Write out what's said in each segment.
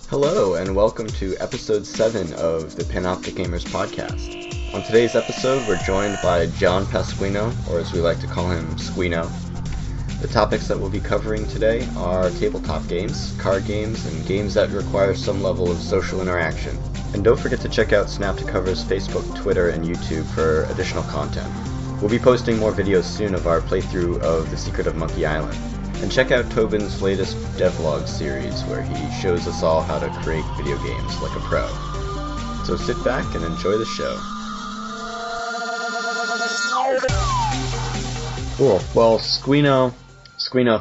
Hello, and welcome to episode 7 of the Panoptic Gamers podcast. On today's episode, we're joined by Jon Pasquino, or as we like to call him, Squino. The topics that we'll be covering today are tabletop games, card games, and games that require some level of social interaction. And don't forget to check out Snap to Cover's Facebook, Twitter, and YouTube for additional content. We'll be posting more videos soon of our playthrough of The Secret of Monkey Island. And check out Tobin's latest devlog series, where he shows us all how to create video games like a pro. So sit back and enjoy the show. Cool. Well, Squino,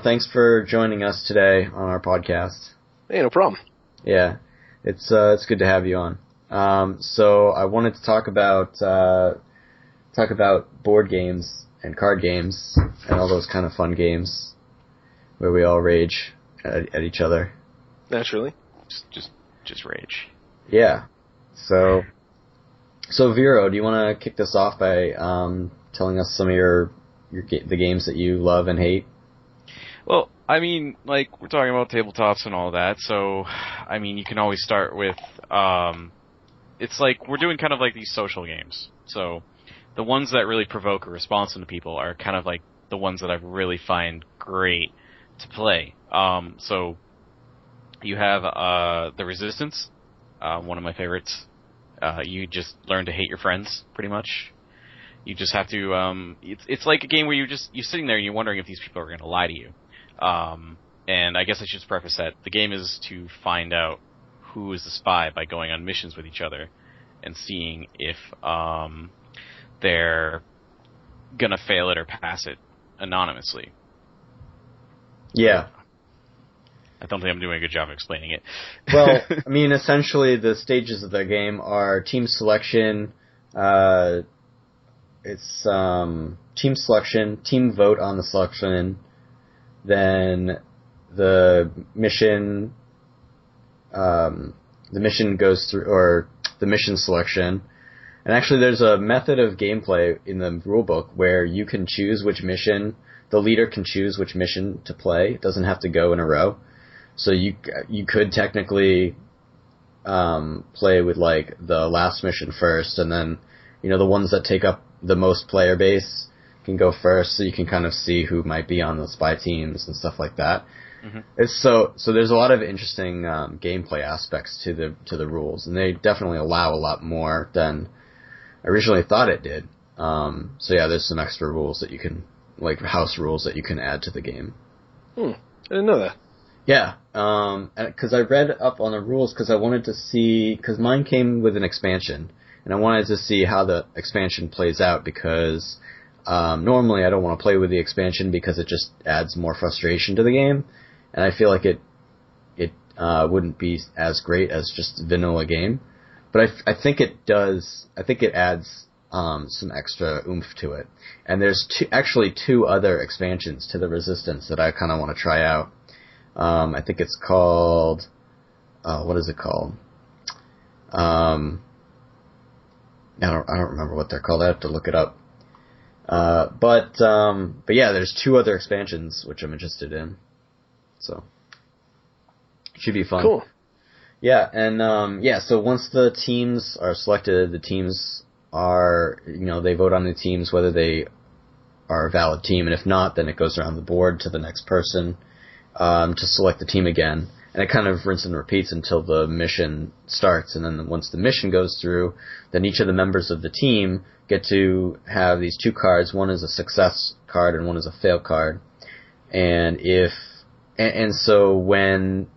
thanks for joining us today on our podcast. Hey, no problem. Yeah, it's good to have you on. So I wanted to talk about board games and card games and all those kind of fun games where we all rage at each other. Naturally. Just rage. Yeah. So Vero, do you want to kick this off by telling us some of the games that you love and hate? Well, I mean, like, we're talking about tabletops and all that, so, I mean, you can always start with, it's like, we're doing kind of like these social games. So, the ones that really provoke a response into people are kind of like the ones that I really find great to play. So you have the Resistance, one of my favorites. You just learn to hate your friends, pretty much. You just have to. It's like a game where you're sitting there and you're wondering if these people are going to lie to you. And I guess I should preface that the game is to find out who is the spy by going on missions with each other and seeing if they're gonna fail it or pass it anonymously. Yeah. I don't think I'm doing a good job of explaining it. Well, I mean, essentially the stages of the game are team selection, team selection, team vote on the selection, then the mission goes through, or the mission selection. And actually there's a method of gameplay in the rulebook where you can choose which mission. The leader can choose which mission to play. It doesn't have to go in a row. So you could technically play with like the last mission first, and then the ones that take up the most player base can go first, so you can kind of see who might be on the spy teams and stuff like that. Mm-hmm. It's so there's a lot of interesting gameplay aspects to the rules, and they definitely allow a lot more than I originally thought it did. So yeah, there's some extra rules that you can, like house rules that you can add to the game. I didn't know that. Yeah, because I read up on the rules because I wanted to see, because mine came with an expansion, and I wanted to see how the expansion plays out, because normally I don't want to play with the expansion because it just adds more frustration to the game, and I feel like it wouldn't be as great as just vanilla game, but I think it does. I think it adds some extra oomph to it. And there's actually two other expansions to the Resistance that I kind of want to try out. I think it's called, what is it called? I don't remember what they're called. I have to look it up. But yeah, there's two other expansions which I'm interested in. So it should be fun. Cool. Yeah, and so once the teams are selected, the teams are, they vote on the teams whether they are a valid team, and if not, then it goes around the board to the next person to select the team again. And it kind of rinse and repeats until the mission starts, and then once the mission goes through, then each of the members of the team get to have these two cards. One is a success card and one is a fail card. And so when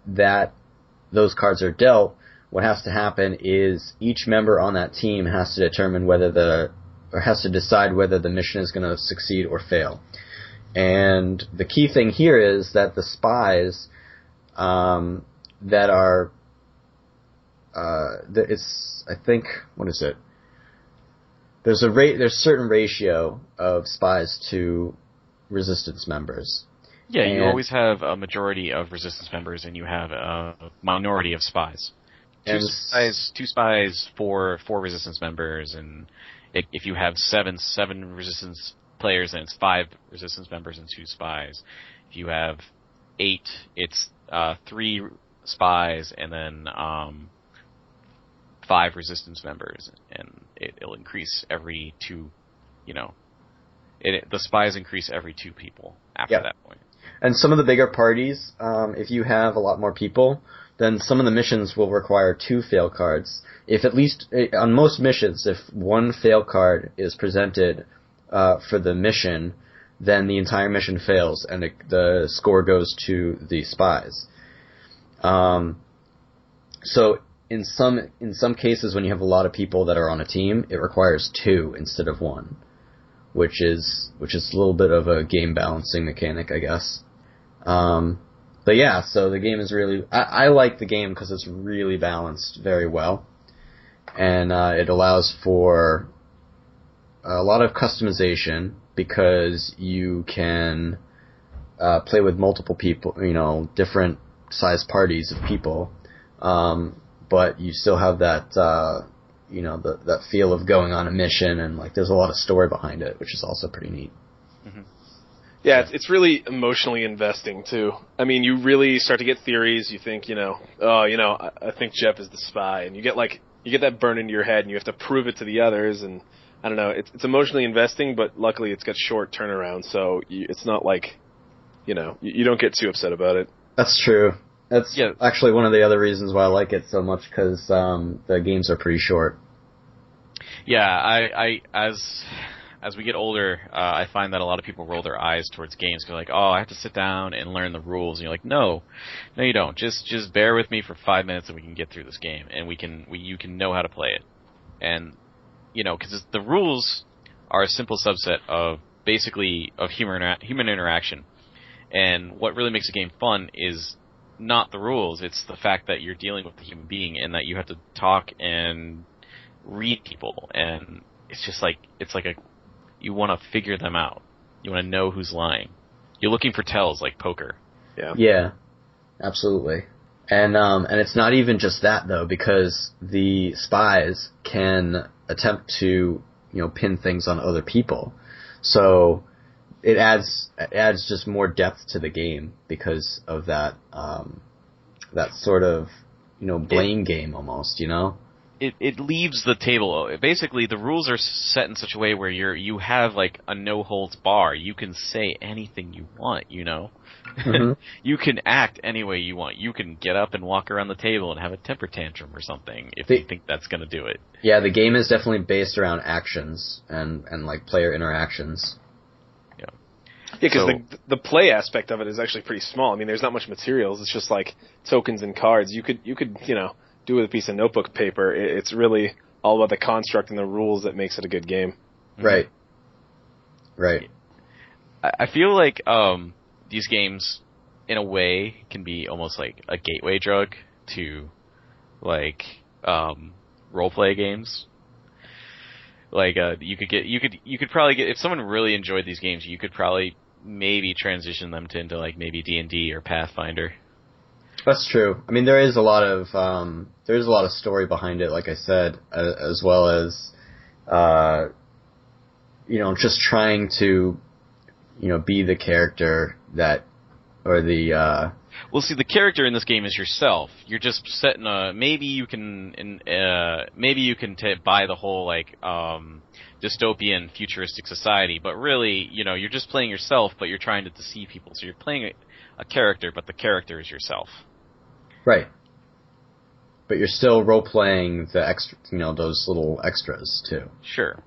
those cards are dealt, what has to happen is each member on that team has to determine has to decide whether the mission is going to succeed or fail. And the key thing here is that the spies that are I think, what is it? There's a certain ratio of spies to Resistance members. Yeah, you always have a majority of Resistance members, and you have a minority of spies. Two spies, four Resistance members, and if you have seven Resistance players, then it's 5 Resistance members and 2 spies. If you have 8, it's 3 spies, and then 5 resistance members, and it'll increase every 2. The spies increase every 2 people after that point. And some of the bigger parties, if you have a lot more people, then some of the missions will require 2 fail cards. If at least, on most missions, if 1 fail card is presented for the mission, then the entire mission fails, and the score goes to the spies. So in some cases, when you have a lot of people that are on a team, it requires 2 instead of 1, which is a little bit of a game balancing mechanic, I guess. But yeah, so the game is really, I like the game because it's really balanced very well, and it allows for a lot of customization because you can play with multiple people, different size parties of people, but you still have that, that feel of going on a mission, and like there's a lot of story behind it, which is also pretty neat. Mm-hmm. Yeah, it's really emotionally investing too. I mean, you really start to get theories. You think, I think Jeff is the spy, and you get that burn into your head, and you have to prove it to the others, and I don't know. It's emotionally investing, but luckily it's got short turnaround, so it's not like, you don't get too upset about it. That's true. That's actually one of the other reasons why I like it so much, because the games are pretty short. Yeah, I as we get older, I find that a lot of people roll their eyes towards games because like, oh, I have to sit down and learn the rules. And you're like, no, you don't. Just bear with me for 5 minutes and we can get through this game, and you can know how to play it. And because the rules are a simple subset of basically of human interaction. And what really makes a game fun is not the rules, it's the fact that you're dealing with a human being and that you have to talk and read people, and it's just like you want to figure them out. You want to know who's lying. You're looking for tells like poker. Yeah, absolutely. And it's not even just that though, because the spies can attempt to pin things on other people, so it adds just more depth to the game because of that that sort of blame game almost. It leaves the table. Basically, the rules are set in such a way where you have like a no holds bar. You can say anything you want. Mm-hmm. You can act any way you want. You can get up and walk around the table and have a temper tantrum or something if you think that's going to do it. Yeah, the game is definitely based around actions and like player interactions. Yeah, because the play aspect of it is actually pretty small. I mean, there's not much materials. It's just like tokens and cards. You could do with a piece of notebook paper. It's really all about the construct and the rules that makes it a good game. Right. I feel like these games, in a way, can be almost like a gateway drug to like role-play games. Like you could probably get, if someone really enjoyed these games, you could probably maybe transition them into like maybe D&D or Pathfinder. That's true. I mean, there is a lot of story behind it, like I said, as well as just trying to be the character that, or the Well, see, the character in this game is yourself. You're just setting a, maybe you can buy the whole like dystopian futuristic society, but really, you're just playing yourself, but you're trying to deceive people. So you're playing a character, but the character is yourself. Right. But you're still role playing the extra, those little extras too. Sure.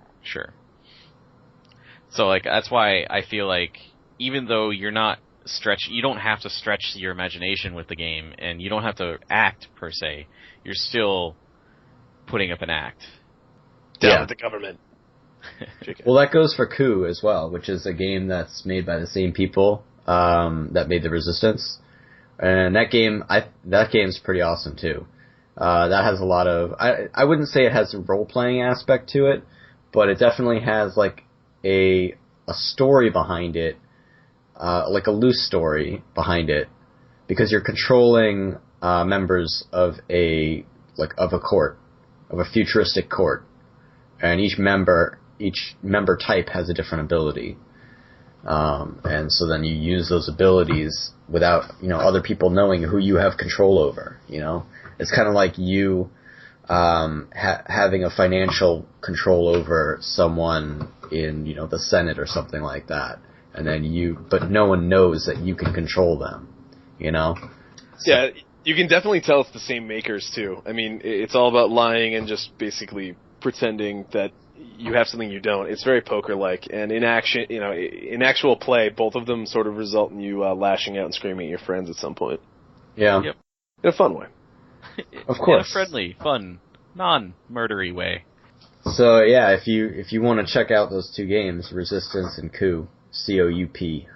So like that's why I feel like even though you don't have to stretch your imagination with the game, and you don't have to act per se. You're still putting up an act. Down with the government. Well, that goes for Coup as well, which is a game that's made by the same people that made the Resistance, and that game's pretty awesome too. That has a lot of, I wouldn't say it has a role playing aspect to it, but it definitely has like a story behind it. Like a loose story behind it, because you're controlling members of a court, of a futuristic court, and each member type has a different ability. And so then you use those abilities without, other people knowing who you have control over, It's kind of like you having a financial control over someone in, the Senate or something like that. And then but no one knows that you can control them, So, yeah, you can definitely tell it's the same makers too. I mean, it's all about lying and just basically pretending that you have something you don't. It's very poker-like, and in action, in actual play, both of them sort of result in you lashing out and screaming at your friends at some point. Yeah. Yep. In a fun way. Of course. In a friendly, fun, non-murdery way. So yeah, if you want to check out those two games, Resistance and Coup, C-O-U-P.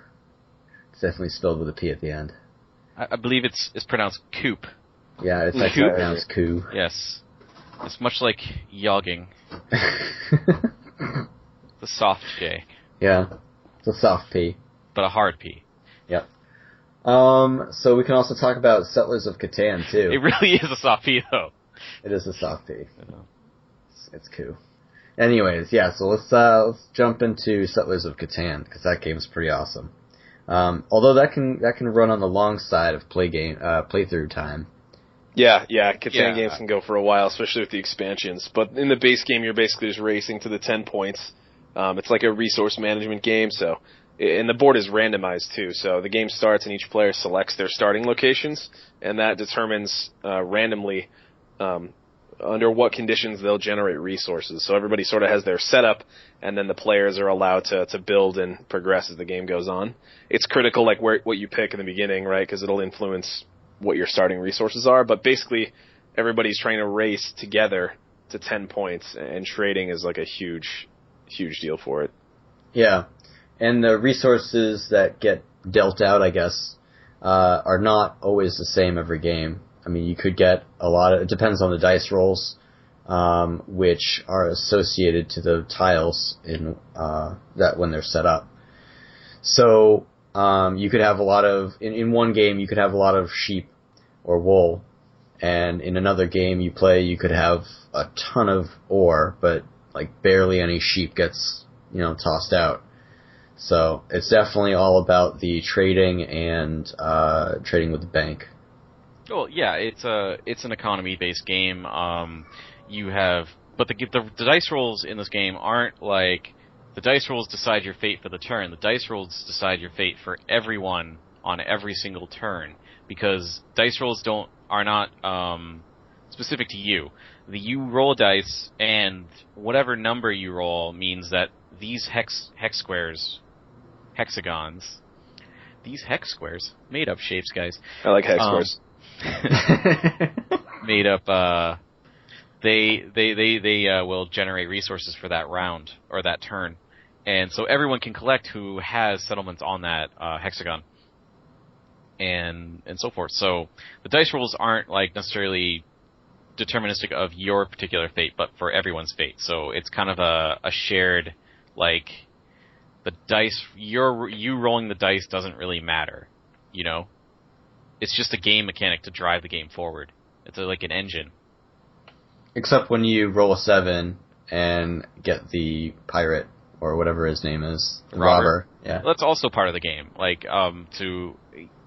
It's definitely spelled with a P at the end. I believe it's pronounced Coup. Yeah, it's actually pronounced Coup. Yes. It's much like yogging. The soft J. Yeah, it's a soft P. But a hard P. Yep. So we can also talk about Settlers of Catan, too. It really is a soft P, though. It is a soft P. It's Coup. Anyways, yeah, so let's jump into Settlers of Catan, because that game's pretty awesome. Although that can run on the long side of playthrough time. Yeah, Catan games can go for a while, especially with the expansions. But in the base game, you're basically just racing to the 10 points. It's like a resource management game, and the board is randomized too. So the game starts and each player selects their starting locations, and that determines randomly under what conditions they'll generate resources. So everybody sort of has their setup, and then the players are allowed to build and progress as the game goes on. It's critical, like what you pick in the beginning, right? Because it'll influence what your starting resources are, but basically everybody's trying to race together to 10 points, and trading is like a huge deal for it. Yeah, and the resources that get dealt out, I guess, are not always the same every game. I mean, you could get it depends on the dice rolls, which are associated to the tiles in that when they're set up. So, you could have in one game you could have a lot of sheep or wool, and in another game you could have a ton of ore, but like barely any sheep gets, tossed out. So it's definitely all about the trading and trading with the bank. Well, yeah, it's an economy-based game. But the dice rolls in this game aren't like the dice rolls decide your fate for the turn. The dice rolls decide your fate for everyone on every single turn, because dice rolls are not specific to you. You roll a dice, and whatever number you roll means that these hexagons, these hex squares, made up shapes, guys. I like hex squares. Made up. They will generate resources for that round or that turn, and so everyone can collect who has settlements on that hexagon, and so forth. So the dice rolls aren't like necessarily deterministic of your particular fate, but for everyone's fate. So it's kind of a shared, like, the dice, you rolling the dice doesn't really matter, It's just a game mechanic to drive the game forward. It's like an engine. Except when you roll a 7 and get the pirate, or whatever his name is. The robber. Yeah. Well, that's also part of the game. Like,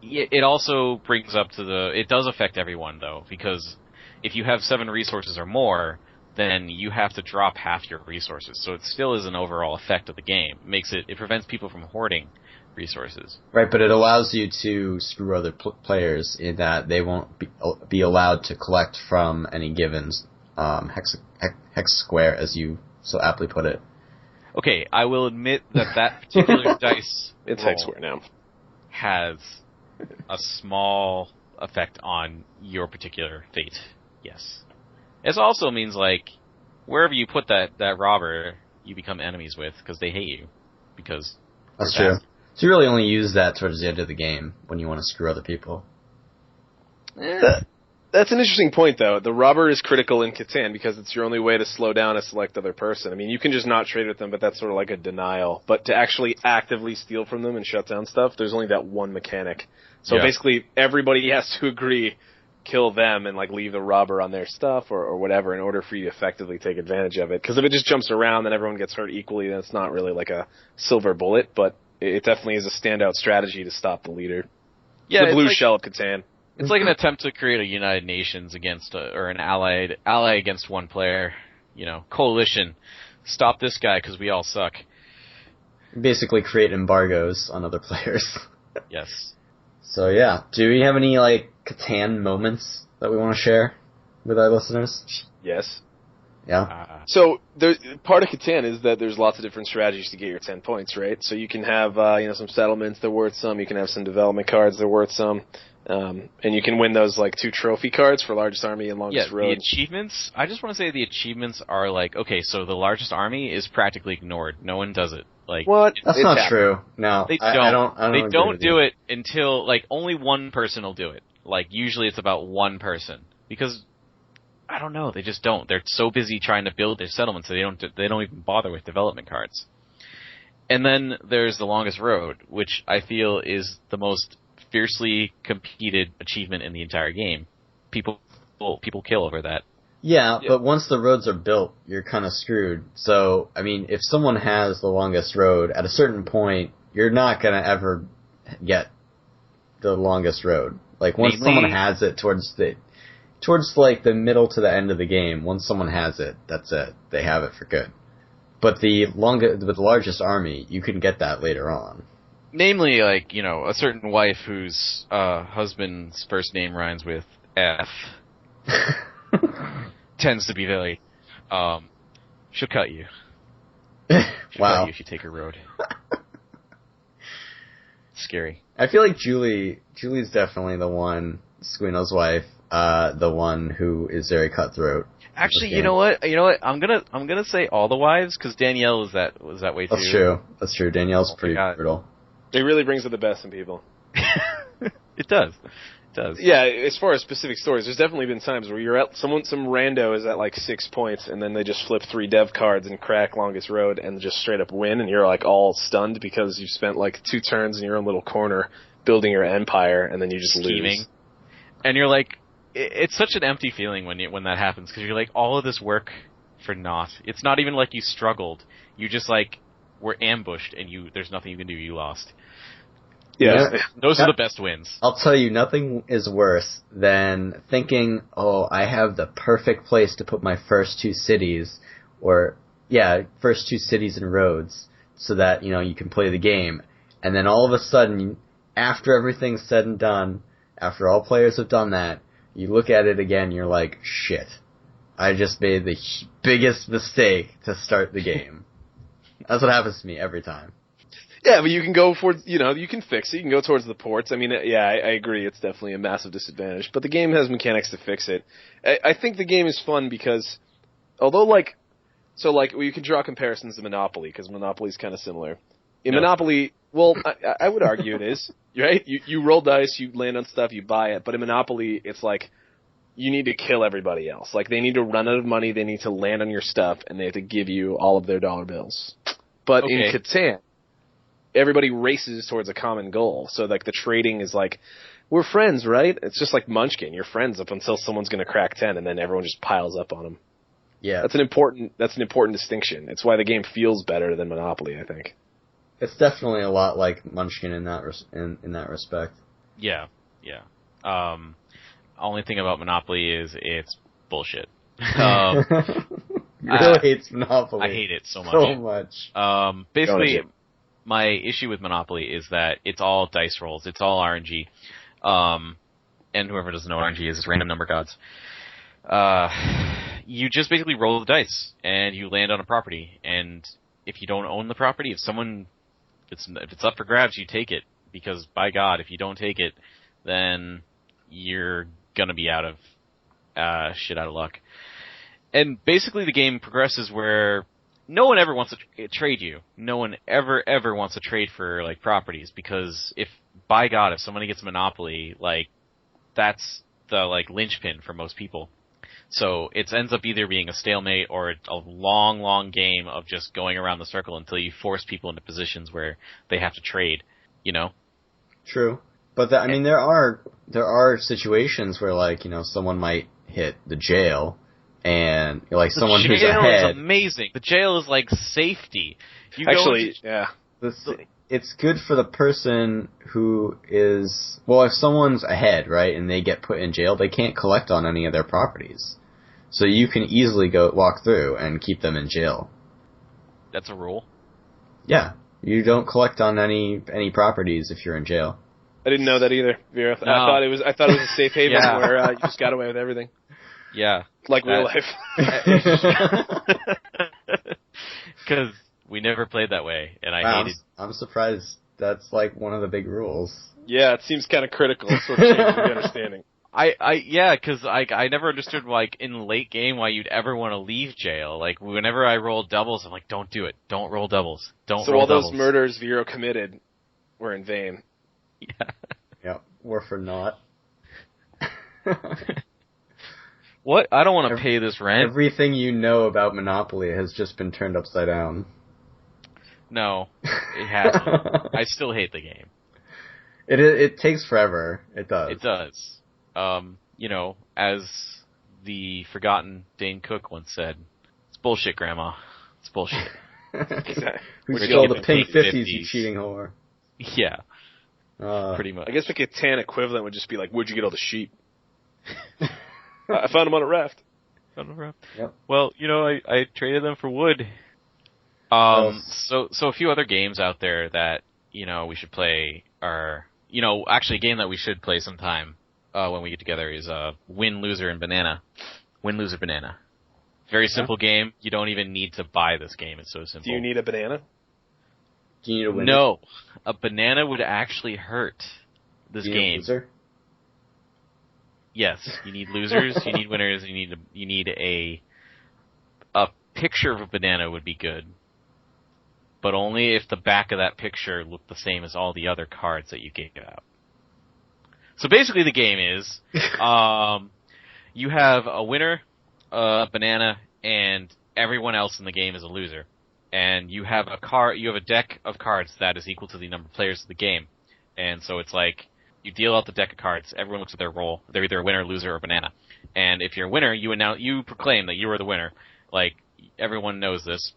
it also brings up it does affect everyone, though, because if you have 7 resources or more, then you have to drop half your resources. So it still is an overall effect of the game. It prevents people from hoarding resources. Right, but it allows you to screw other players in that they won't be allowed to collect from any given hex square, as you so aptly put it. Okay, I will admit that particular dice it's hex square now has a small effect on your particular fate. Yes. It also means, like, wherever you put that robber, you become enemies with, because they hate you. Because that's true. So you really only use that towards the end of the game, when you want to screw other people. That's an interesting point, though. The robber is critical in Catan, because it's your only way to slow down a select other person. I mean, you can just not trade with them, but that's sort of like a denial. But to actually actively steal from them and shut down stuff, there's only that one mechanic. So basically, everybody has to agree, kill them, and like leave the robber on their stuff or whatever in order for you to effectively take advantage of it. Because if it just jumps around and everyone gets hurt equally, then it's not really like a silver bullet. But it definitely is a standout strategy to stop the leader. Yeah, the blue shell of Catan. It's like an attempt to create a United Nations against, or an ally against one player. Coalition. Stop this guy because we all suck. Basically create embargoes on other players. Yes. So yeah, do we have any Catan moments that we want to share with our listeners? Yes. Yeah. So part of Catan is that there's lots of different strategies to get your 10 points, right? So you can have some settlements that are worth some. You can have some development cards that are worth some. And you can win those 2 trophy cards for largest army and longest road. The achievements. I just want to say the achievements are okay. So the largest army is practically ignored. No one does it. What? That's not true. No, they don't. I don't. They don't do it until only one person will do it. Usually it's about one person because I don't know. They just don't. They're so busy trying to build their settlements that they don't even bother with development cards. And then there's the longest road, which I feel is the most fiercely competed achievement in the entire game. People kill over that. Yeah, but once the roads are built, you're kind of screwed. So, I mean, if someone has the longest road, at a certain point, you're not going to ever get the longest road. Once someone has it towards the middle to the end of the game, once someone has it, that's it. They have it for good. But with the largest army, you can get that later on. Namely, a certain wife whose husband's first name rhymes with F tends to be very, she'll cut you. She'll cut you if you take her road. Scary. I feel like Julie's definitely the one, Squino's wife, the one who is very cutthroat. Actually, you know what? I'm gonna say all the wives because Danielle was that way too. That's true. Danielle's pretty brutal. It really brings out the best in people. It does. Yeah, as far as specific stories, there's definitely been times where you're at some rando is at 6 points, and then they just flip 3 dev cards and crack longest road and just straight up win, and you're all stunned because you spent 2 turns in your own little corner building your empire, and then you just lose. And you're it's such an empty feeling when that happens because you're all of this work for naught. It's not even you struggled. You just were ambushed and there's nothing you can do. You lost. Yeah, those are the best wins. I'll tell you, nothing is worse than thinking, I have the perfect place to put my first 2 cities, first 2 cities and roads, so that, you can play the game. And then all of a sudden, after everything's said and done, after all players have done that, you look at it again, you're like, shit, I just made the biggest mistake to start the game. That's what happens to me every time. Yeah, but you can go for, you can fix it. You can go towards the ports. I mean, yeah, I agree. It's definitely a massive disadvantage. But the game has mechanics to fix it. I think the game is fun because, although, you can draw comparisons to Monopoly, because Monopoly is kind of similar. In Monopoly, well, I would argue it is, right? You roll dice, you land on stuff, you buy it. But in Monopoly, it's you need to kill everybody else. They need to run out of money, they need to land on your stuff, and they have to give you all of their dollar bills. But in Catan, everybody races towards a common goal. So, the trading is we're friends, right? It's just like Munchkin. You're friends up until someone's going to crack 10, and then everyone just piles up on them. Yeah. That's an important distinction. It's why the game feels better than Monopoly, I think. It's definitely a lot like Munchkin in that respect. Yeah. Only thing about Monopoly is it's bullshit. Really hates Monopoly. I hate it so much. Basically, my issue with Monopoly is that it's all dice rolls. It's all RNG. And whoever doesn't know what RNG is random number gods. You just basically roll the dice, and you land on a property. And if you don't own the property, if it's up for grabs, you take it. Because, by God, if you don't take it, then you're gonna be out of luck. And basically the game progresses where no one ever wants to trade you. No one ever wants to trade for properties, because if somebody gets Monopoly, that's the linchpin for most people. So it ends up either being a stalemate or a long game of just going around the circle until you force people into positions where they have to trade. True, but there are situations where someone might hit the jail. And someone who's ahead. The jail is amazing. The jail is safety. Actually, yeah. it's good for the person who is, well, if someone's ahead, right, and they get put in jail, they can't collect on any of their properties. So you can easily go walk through and keep them in jail. That's a rule? Yeah. You don't collect on any properties if you're in jail. I didn't know that either, Vera. No. I thought it was a safe haven where you just got away with everything. Yeah. Like real life. Because we never played that way, and I hated... I'm surprised that's like one of the big rules. Yeah, it seems kind of critical, sort of changing the understanding. Yeah, because I never understood, like, in late game why you'd ever want to leave jail. Like, whenever I rolled doubles, I'm like, don't do it. Don't roll doubles. Don't roll doubles. So all those murders Vero committed were in vain. Yeah. Yep, or for naught. What? I don't want to pay this rent. Everything you know about Monopoly has just been turned upside down. No, it hasn't. I still hate the game. It takes forever. It does. It does. You know, as the forgotten Dane Cook once said, it's bullshit, Grandma. It's bullshit. Who stole the pink 50s, you cheating whore? Yeah. Pretty much. I guess the Catan equivalent would just be like, where'd you get all the sheep? I found them on a raft. Yep. Well, you know, I traded them for wood. So a few other games out there that, you know, we should play are, you know, actually a game that we should play sometime, when we get together is, Win, Loser, and Banana. Win, Loser, Banana. Very simple game. You don't even need to buy this game. It's so simple. Do you need a banana? Do you need a winner? No. A banana would actually hurt this Do you need game. a loser? Yes. You need losers, you need winners, you need a picture of a banana would be good. But only if the back of that picture looked the same as all the other cards that you gave out. So basically the game is, you have a winner, a banana, and everyone else in the game is a loser. And you have a deck of cards that is equal to the number of players of the game. And so it's like, you deal out the deck of cards, everyone looks at their roll, they're either a winner, loser, or banana. And if you're a winner, you proclaim that you are the winner. Like, everyone knows this.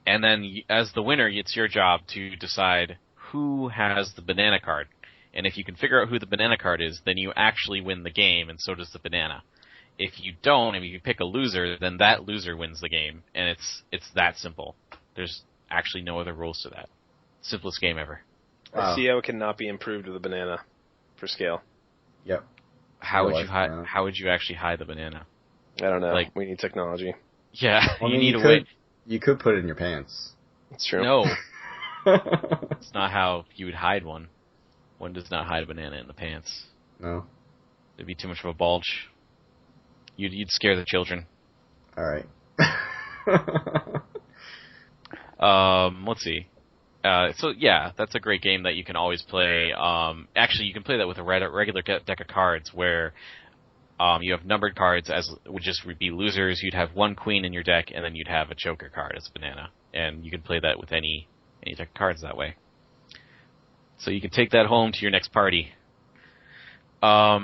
And then, as the winner, it's your job to decide who has the banana card. And if you can figure out who the banana card is, then you actually win the game, and so does the banana. If you don't, and you pick a loser, then that loser wins the game. And it's that simple. There's actually no other rules to that. Simplest game ever. Wow. I see how it cannot be improved with a banana for scale. Yep. How would you actually hide the banana? I don't know. Like, we need technology. Yeah, Well, you need a way. You could put it in your pants. It's true. No. It's not how you would hide one. One does not hide a banana in the pants. No. It'd be too much of a bulge. You'd scare the children. All right. Let's see. So yeah, that's a great game that you can always play. Actually, you can play that with a regular deck of cards where you have numbered cards as would just be losers. You'd have one queen in your deck, and then you'd have a joker card as a banana, and you can play that with any deck of cards that way. So you can take that home to your next party. A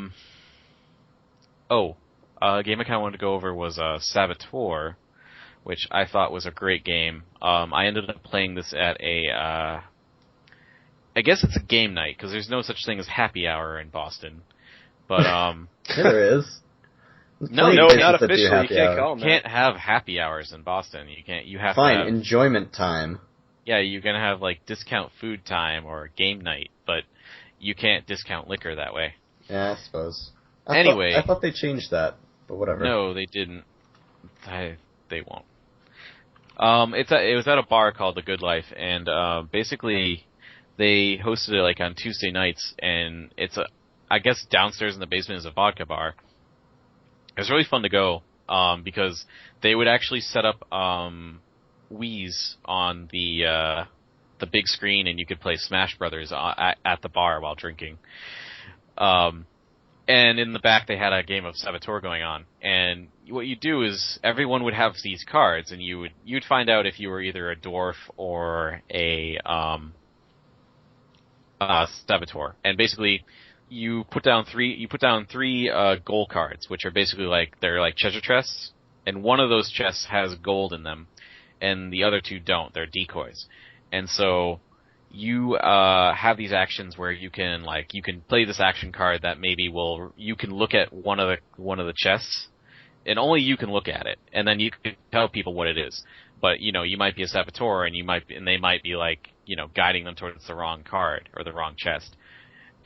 game I kind of wanted to go over was Saboteur, which I thought was a great game. I ended up playing this at I guess it's a game night, because there's no such thing as happy hour in Boston. But, Yeah, there is. No, not officially. You can't call them You can't have happy hours in Boston. You have Fine, to have, enjoyment time. Yeah, you can have, like, discount food time or game night, but you can't discount liquor that way. Yeah, I suppose. Anyway. I thought they changed that, but whatever. No, they didn't. They won't. It was at a bar called The Good Life, and basically they hosted it like on Tuesday nights, and I guess downstairs in the basement is a vodka bar. It was really fun to go because they would actually set up Wii's on the big screen, and you could play Smash Brothers at the bar while drinking. And in the back, they had a game of Saboteur going on. And what you do is everyone would have these cards, and you'd find out if you were either a dwarf or a Saboteur. And basically, you put down three gold cards, which are basically they're like treasure chests, and one of those chests has gold in them, and the other two don't. They're decoys. And so you have these actions where you can play this action card that maybe you can look at one of the chests, and only you can look at it, and then you can tell people what it is. But you might be a saboteur, and they might be guiding them towards the wrong card or the wrong chest.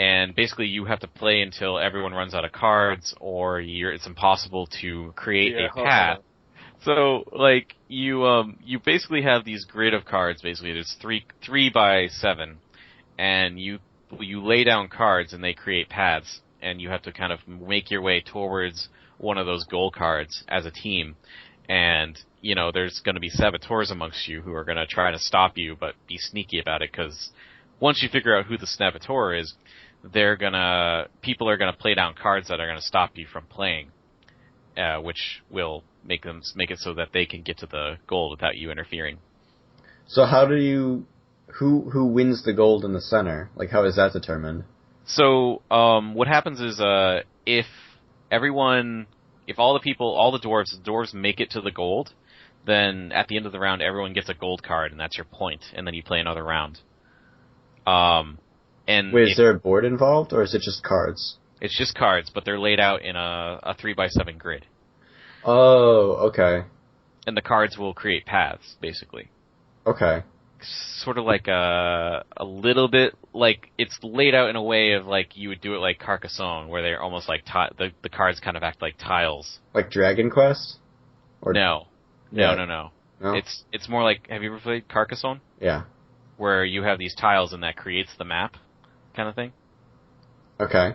And basically, you have to play until everyone runs out of cards, or it's impossible to create a path. So, you basically have these grid of cards. Basically, there's 3 by 7, and you lay down cards, and they create paths, and you have to kind of make your way towards one of those goal cards as a team. And there's going to be saboteurs amongst you who are going to try to stop you, but be sneaky about it, because once you figure out who the saboteur is, people are gonna play down cards that are gonna stop you from playing, which will make it so that they can get to the gold without you interfering. So how do who wins the gold in the center? How is that determined? So, what happens is, if all the dwarves make it to the gold, then at the end of the round, everyone gets a gold card, and that's your point, and then you play another round. Wait, is there a board involved, or is it just cards? It's just cards, but they're laid out in a 3 by 7 grid. Oh, okay. And the cards will create paths, basically. Okay. Sort of like a little bit it's laid out in a way of you would do it like Carcassonne, where they're almost the cards kind of act like tiles. Like Dragon Quest? Or No. No. It's more like, have you ever played Carcassonne? Yeah. Where you have these tiles and that creates the map, kind of thing. Okay.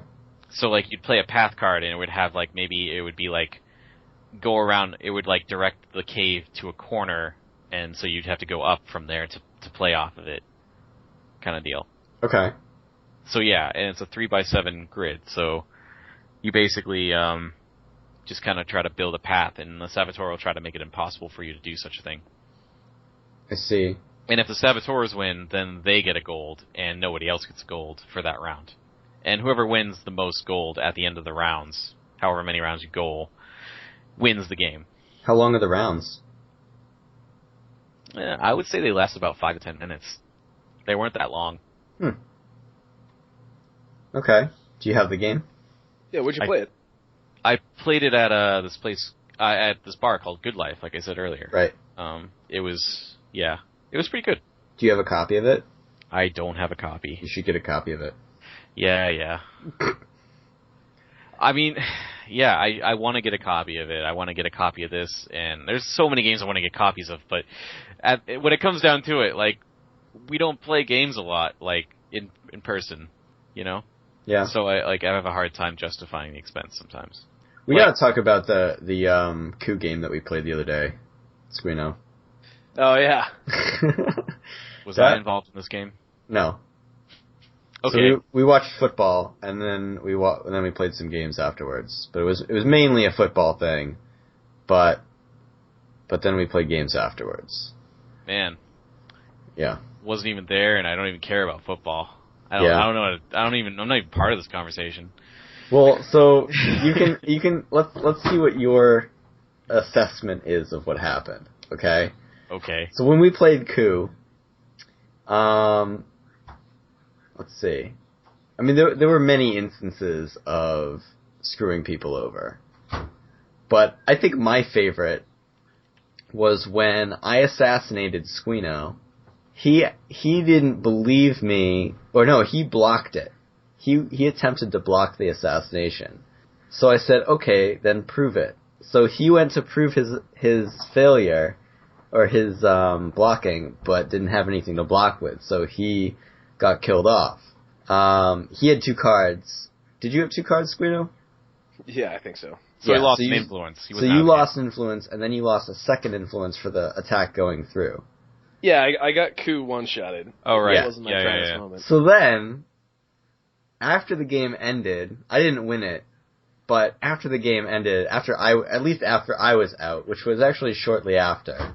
So you'd play a path card, and it would have maybe it would be go around. It would direct the cave to a corner, and so you'd have to go up from there to play off of it, kind of deal. Okay. So yeah, and it's a 3 by 7 grid. So you basically just kind of try to build a path, and the saboteur will try to make it impossible for you to do such a thing. I see. And if the saboteurs win, then they get a gold, and nobody else gets gold for that round. And whoever wins the most gold at the end of the rounds, however many rounds you go, wins the game. How long are the rounds? I would say they last about 5 to 10 minutes. They weren't that long. Okay. Do you have the game? Yeah, where'd you play it? I played it at this place, at this bar called Good Life, like I said earlier. Right. It was pretty good. Do you have a copy of it? I don't have a copy. You should get a copy of it. Yeah. I mean, yeah, I want to get a copy of it. I want to get a copy of this, and there's so many games I want to get copies of, but when it comes down to it, we don't play games a lot, in person, Yeah. So I have a hard time justifying the expense sometimes. We gotta talk about the Coup game that we played the other day, Squino. Oh yeah. Was I involved in this game? No. Okay. So we watched football, and then we played some games afterwards. But it was mainly a football thing, but then we played games afterwards. Man. Yeah. Wasn't even there, and I don't even care about football. I'm not even part of this conversation. Well, so you can let's see what your assessment is of what happened. Okay. Okay. So when we played Coup, let's see. I mean, there were many instances of screwing people over, but I think my favorite was when I assassinated Squino. He didn't believe me, or no, he blocked it. He attempted to block the assassination. So I said, okay, then prove it. So he went to prove his failure, or his blocking, but didn't have anything to block with, so he got killed off. He had 2 cards. Did you have 2 cards, Squino? Yeah, I think so. So he lost an influence. So you lost influence, and then you lost a second influence for the attack going through. Yeah, I got Coup one-shotted. Oh, right. That wasn't my proudest moment. So then, after the game ended, I didn't win it, but after the game ended, after I was out, which was actually shortly after,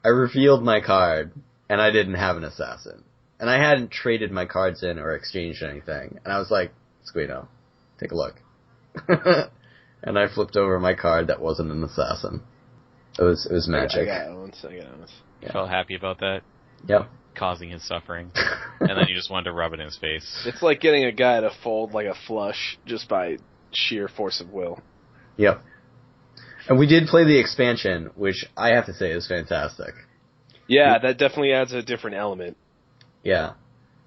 I revealed my card, and I didn't have an assassin. And I hadn't traded my cards in or exchanged anything. And I was like, Squino, take a look. And I flipped over my card that wasn't an assassin. It was magic. I got once. You felt happy about that? Yep. causing his suffering, and then you just wanted to rub it in his face. It's like getting a guy to fold like a flush just by sheer force of will. Yep. And we did play the expansion, which I have to say is fantastic. Yeah, that definitely adds a different element. Yeah.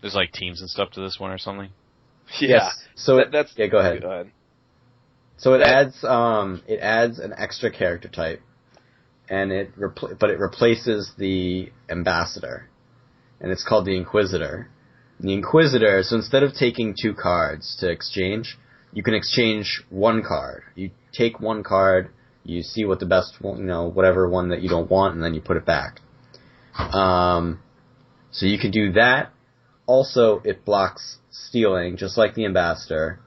There's like teams and stuff to this one or something? Yeah. Yes. So that's go ahead. Go ahead. So it adds an extra character type, and it replaces the ambassador, and it's called the Inquisitor. And the Inquisitor, so instead of taking 2 cards to exchange, you can exchange 1 card. You take 1 card, you see what the best one, whatever one that you don't want, and then you put it back. So you can do that. Also, it blocks stealing, just like the ambassador,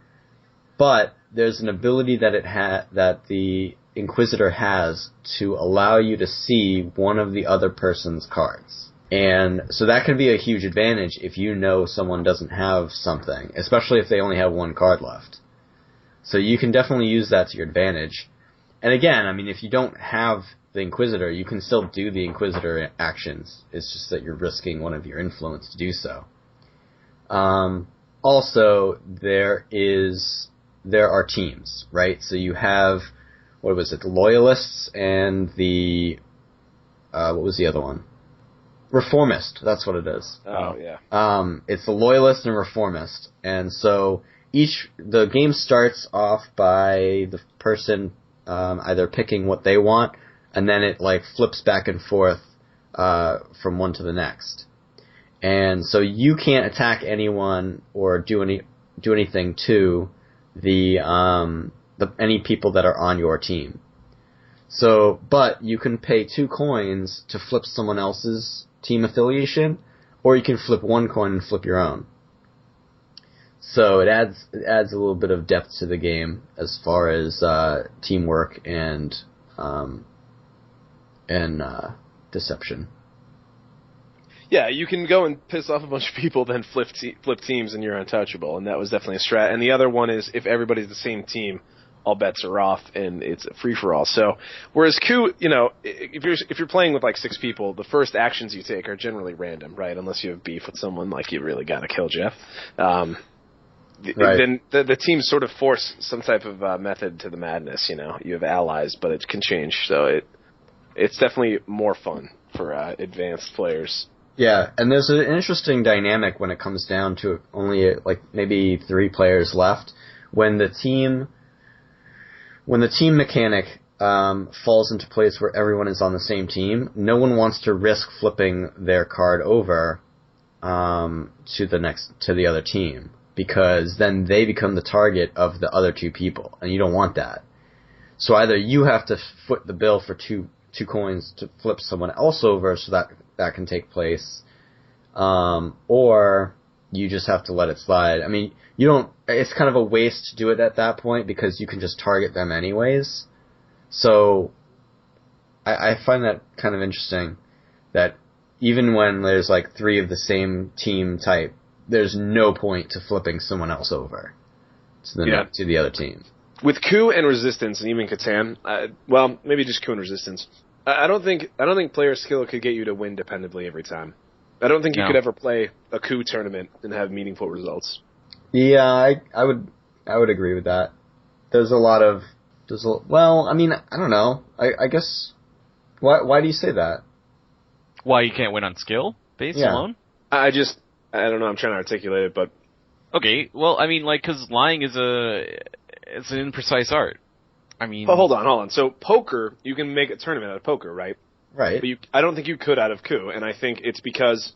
but there's an ability that the Inquisitor has to allow you to see one of the other person's cards. And so that can be a huge advantage if you know someone doesn't have something, especially if they only have 1 card left. So you can definitely use that to your advantage. And again, I mean, if you don't have the Inquisitor, you can still do the Inquisitor actions. It's just that you're risking one of your influence to do so. Also, there are teams, right? So you have, the Loyalists and the, what was the other one? Reformist, that's what it is. Oh, yeah. It's the Loyalist and Reformist. And so the game starts off by the person, either picking what they want, and then it flips back and forth, from one to the next. And so you can't attack anyone or do anything to any people that are on your team. So, but you can pay 2 coins to flip someone else's team affiliation, or you can flip 1 coin and flip your own. So it adds a little bit of depth to the game as far as teamwork and deception. Yeah, you can go and piss off a bunch of people, then flip teams, and you're untouchable. And that was definitely a strat. And the other one is if everybody's the same team, all bets are off, and it's a free for all. So, whereas Coup, if you're playing with 6 people, the first actions you take are generally random, right? Unless you have beef with someone, you really got to kill Jeff. Right. Then the teams sort of force some type of method to the madness. You have allies, but it can change. So it's definitely more fun for advanced players. Yeah, and there's an interesting dynamic when it comes down to only maybe 3 players left. When the team mechanic falls into place where everyone is on the same team, no one wants to risk flipping their card over to the other team, because then they become the target of the other 2 people, and you don't want that. So either you have to foot the bill for two coins to flip someone else over so that can take place, or you just have to let it slide. I mean, it's kind of a waste to do it at that point because you can just target them anyways. So I find that kind of interesting that even when there's 3 of the same team type, there's no point to flipping someone else over to the other team. With Coup and Resistance, and even Catan, maybe just Coup and Resistance, I don't think player skill could get you to win dependably every time. I don't think you could ever play a Coup tournament and have meaningful results. Yeah, I would agree with that. I don't know. I guess, why do you say that? Why you can't win on skill base alone? I don't know, I'm trying to articulate it, but... Okay, well, because lying is it's an imprecise art. But hold on. So poker, you can make a tournament out of poker, right? Right. But I don't think you could out of Coup, and I think it's because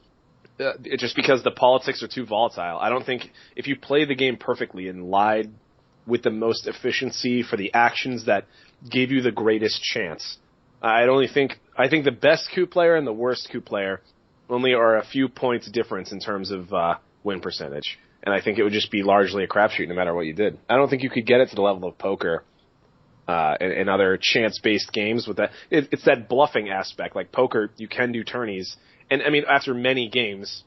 the politics are too volatile. I don't think if you play the game perfectly and lied with the most efficiency for the actions that gave you the greatest chance, I think the best Coup player and the worst Coup player only are a few points difference in terms of win percentage, and I think it would just be largely a crapshoot no matter what you did. I don't think you could get it to the level of poker. And other chance-based games with that. It's that bluffing aspect. Like poker, you can do tourneys. And, after many games,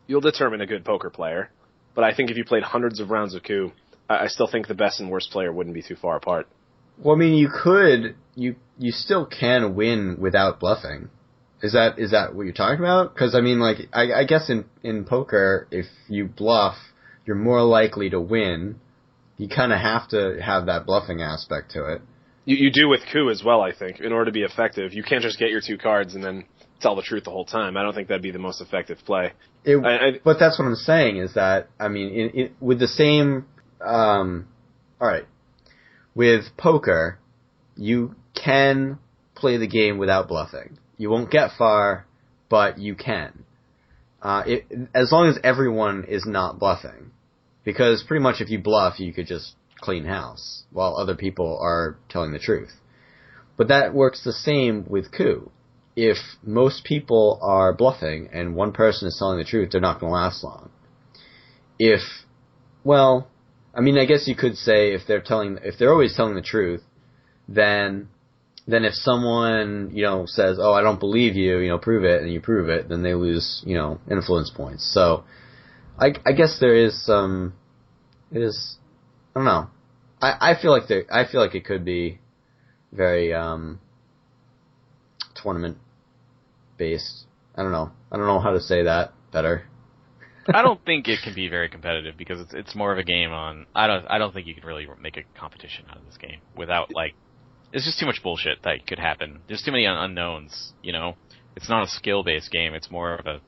you'll determine a good poker player. But I think if you played hundreds of rounds of Coup, I still think the best and worst player wouldn't be too far apart. Well, you still can win without bluffing. Is that what you're talking about? Because I mean, like, I guess in poker, if you bluff, you're more likely to win. You kind of have to have that bluffing aspect to it. You do with Coup as well, I think, in order to be effective. You can't just get your 2 cards and then tell the truth the whole time. I don't think that'd be the most effective play. But that's what I'm saying is that, I mean, with the same, alright, with poker, you can play the game without bluffing. You won't get far, but you can. As long as everyone is not bluffing. Because pretty much if you bluff, you could just clean house, while other people are telling the truth. But that works the same with Coup. If most people are bluffing and one person is telling the truth, they're not going to last long. I guess you could say if they're always telling the truth, then if someone, says, "Oh, I don't believe you, prove it," and you prove it, then they lose, influence points. So, I guess there is some, I don't know. I feel like it could be very, tournament based. I don't know how to say that better. I don't think it can be very competitive because it's more of a game on. I don't think you could really make a competition out of this game without it's just too much bullshit that could happen. There's too many unknowns. It's not a skill based game. It's more of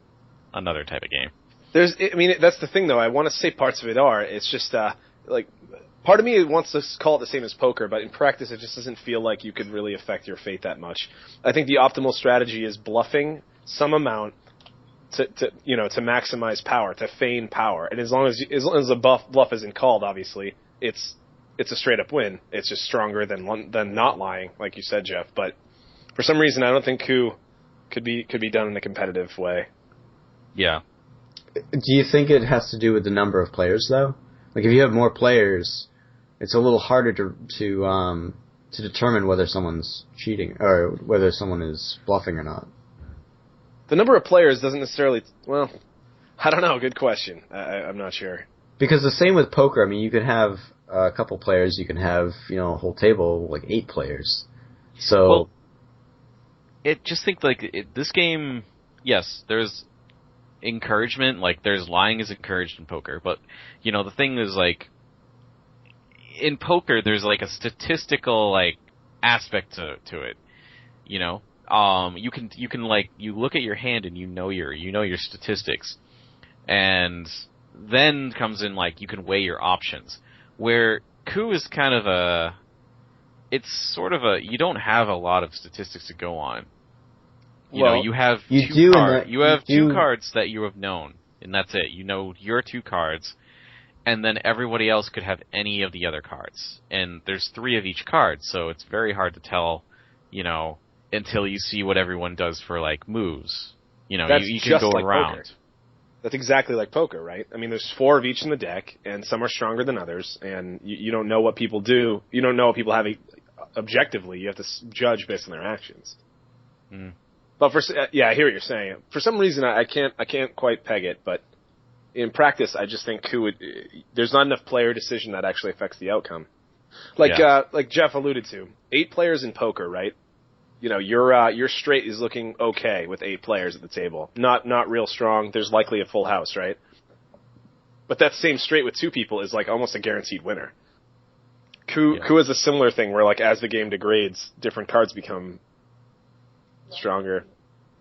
another type of game. That's the thing though. I want to say parts of it are. It's just part of me wants to call it the same as poker, but in practice it just doesn't feel like you could really affect your fate that much. I think the optimal strategy is bluffing some amount to maximize power, to feign power. And as long as the bluff isn't called, obviously, it's a straight up win. It's just stronger than not lying, like you said, Jeff. But for some reason, I don't think Coup could be done in a competitive way. Yeah. Do you think it has to do with the number of players, though? Like, if you have more players, it's a little harder to determine whether someone's cheating or whether someone is bluffing or not. The number of players doesn't necessarily. Well, I don't know. Good question. I'm not sure. Because the same with poker. I mean, you could have a couple players. You can have a whole table like 8 players. So, this game. Yes, there's encouragement. Like, there's lying is encouraged in poker, but the thing is in poker, there's a statistical aspect to it. You can you look at your hand and you know your statistics, and then comes in you can weigh your options. Where Coup is kind of it's sort of you don't have a lot of statistics to go on. You have two cards that you have known, and that's it. You know your 2 cards. And then everybody else could have any of the other cards. And there's 3 of each card, so it's very hard to tell, until you see what everyone does for, moves. You can go around. Poker. That's exactly like poker, right? I mean, there's 4 of each in the deck, and some are stronger than others, and you don't know what people do. You don't know what people have objectively. You have to judge based on their actions. Mm. But I hear what you're saying. For some reason, I can't quite peg it, but in practice, I just think Coup there's not enough player decision that actually affects the outcome. Like Jeff alluded to, 8 players in poker, right? Your straight is looking okay with 8 players at the table. Not real strong. There's likely a full house, right? But that same straight with 2 people is almost a guaranteed winner. Coup is a similar thing where as the game degrades, different cards become stronger.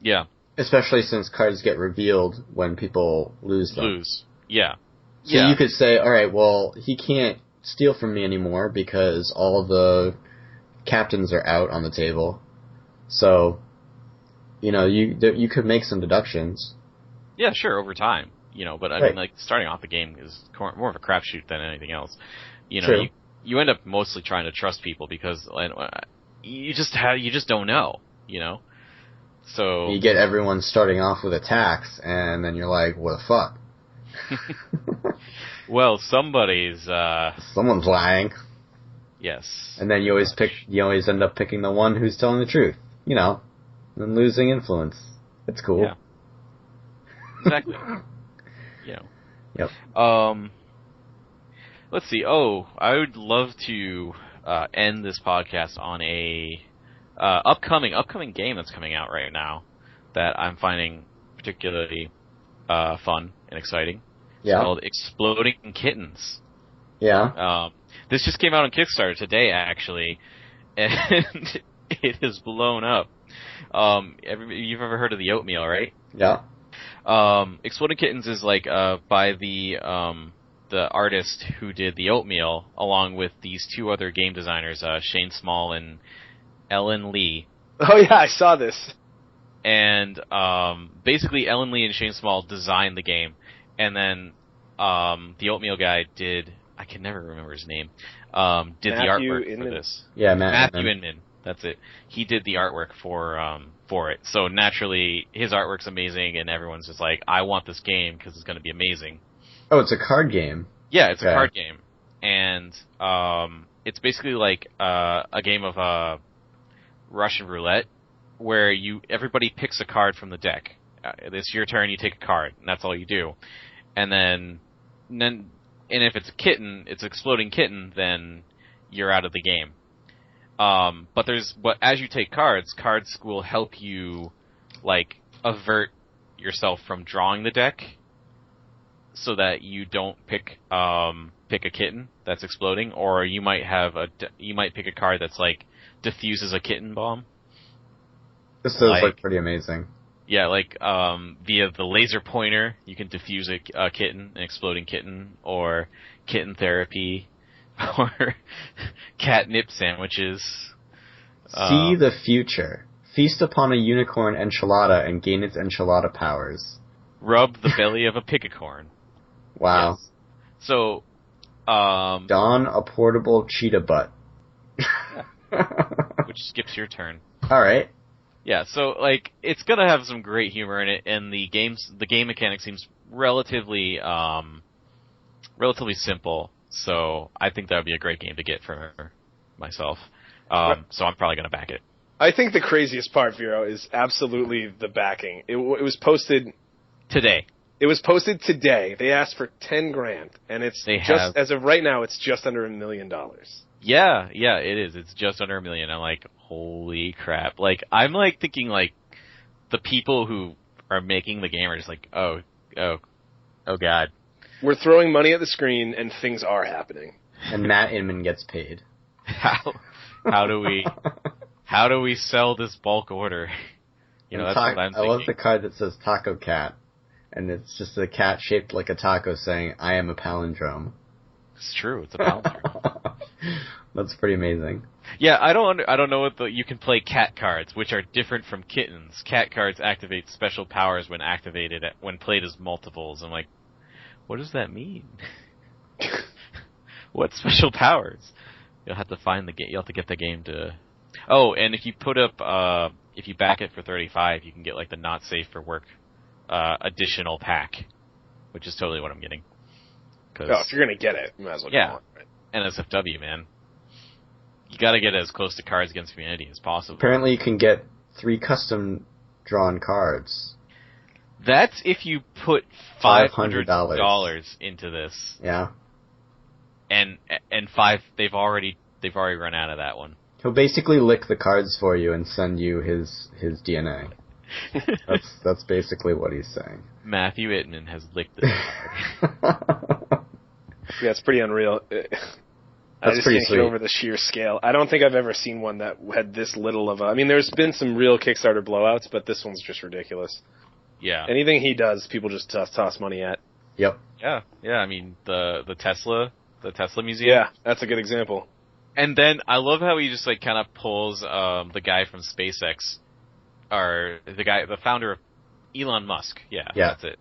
Yeah. Especially since cards get revealed when people lose them. Yeah. So you could say, alright, well, he can't steal from me anymore because all the captains are out on the table. So, you could make some deductions. Yeah, sure, over time. But I mean, starting off the game is more of a crapshoot than anything else. True. You end up mostly trying to trust people because you just don't know, So you get everyone starting off with attacks, and then you're like, what the fuck? Well, someone's lying. Yes. And then you always end up picking the one who's telling the truth. And losing influence. It's cool. Yeah. Exactly. Yep. Let's see. Oh, I would love to end this podcast on a upcoming game that's coming out right now. that I'm finding particularly fun and exciting. It's Yeah. called Exploding Kittens. Yeah. This just came out on Kickstarter today, actually, and it has blown up. You've ever heard of the oatmeal, right? Yeah. Exploding Kittens is like by the artist who did the oatmeal, along with these two other game designers, Shane Small and Ellen Lee. Oh yeah, I saw this. And basically, Ellen Lee and Shane Small designed the game, and then the oatmeal guy did. I can never remember his name. Did the artwork for this? Yeah, Matthew Inman. That's it. He did the artwork for it. So naturally, his artwork's amazing, and everyone's just like, "I want this game because it's going to be amazing." Oh, it's a card game. Yeah, it's a card game, and it's basically like a game of Russian roulette, where everybody picks a card from the deck. It's your turn, you take a card, and that's all you do. And then if it's a kitten, it's an exploding kitten, then you're out of the game. But as you take cards will help you, like, avert yourself from drawing the deck, so that you don't pick a kitten that's exploding, or you might pick a card that's like diffuses a kitten bomb. This is like pretty amazing. Yeah, like via the laser pointer, you can diffuse a kitten, an exploding kitten, or kitten therapy, or catnip sandwiches. See the future. Feast upon a unicorn enchilada and gain its enchilada powers. Rub the belly of a picacorn. Wow. Yes. So, don a portable cheetah butt. Which skips your turn. All right. Yeah, so like it's gonna have some great humor in it, and the game mechanic seems relatively simple. So I think that would be a great game to get for myself. So I'm probably gonna back it. I think the craziest part, Vero, is absolutely the backing. It was posted today. It was posted today. They asked for $10,000, and as of right now, it's just under $1 million. Yeah, it is. It's just under $1 million. I'm like, holy crap! Like, I'm like thinking like the people who are making the game are just like, oh god. We're throwing money at the screen, and things are happening. And Matt Inman gets paid. How do we sell this bulk order? That's what I'm thinking. I love the card that says Taco Cat, and it's just a cat shaped like a taco saying, "I am a palindrome." It's true. It's a palindrome. That's pretty amazing. Yeah, I don't know what you can play cat cards, which are different from kittens. Cat cards activate special powers when played as multiples. I'm like, what does that mean? What special powers? You'll have to you'll have to get the game to. Oh, and if you if you back it for $35, you can get like the not safe for work additional pack, which is totally what I'm getting. If you're gonna get it, you might as well get one. Right? NSFW, man. You gotta get as close to Cards Against Humanity as possible. Apparently you can get 3 custom drawn cards. That's if you put $500 into this. Yeah. And they've already run out of that one. He'll basically lick the cards for you and send you his DNA. That's basically what he's saying. Matthew Ittman has licked this card. Yeah, it's pretty unreal. I just can't get over the sheer scale. I don't think I've ever seen one that had this little of a... I mean, there's been some real Kickstarter blowouts, but this one's just ridiculous. Yeah. Anything he does, people just toss money at. Yep. Yeah. I mean, the Tesla museum. Yeah, that's a good example. And then I love how he just like kind of pulls the guy from SpaceX, or the founder of Elon Musk. Yeah, that's it.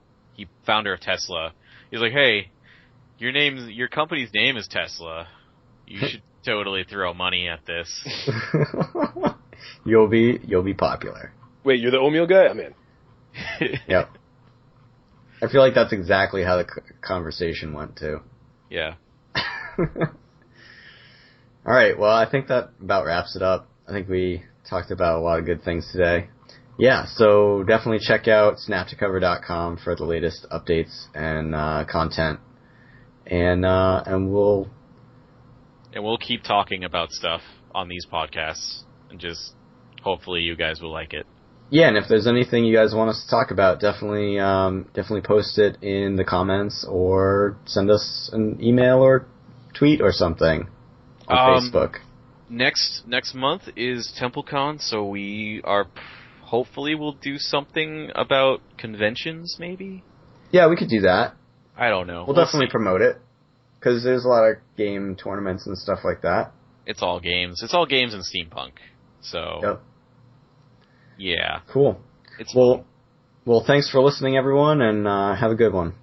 Founder of Tesla. He's like, hey, your company's name is Tesla. You should totally throw money at this. You'll be popular. Wait, you're the oatmeal guy? I'm in. Yep. I feel like that's exactly how the conversation went too. Yeah. All right. Well, I think that about wraps it up. I think we talked about a lot of good things today. Yeah. So definitely check out snaptocover.com for the latest updates and content. And we'll keep talking about stuff on these podcasts, and just hopefully you guys will like it. Yeah, and if there's anything you guys want us to talk about, definitely post it in the comments or send us an email or tweet or something on Facebook. Next month is TempleCon, so we are hopefully we'll do something about conventions, maybe? Yeah, we could do that. I don't know. We'll definitely promote it, because there's a lot of game tournaments and stuff like that. It's all games. It's all games and steampunk. So, yep. Yeah. Cool. Well, thanks for listening, everyone, and have a good one.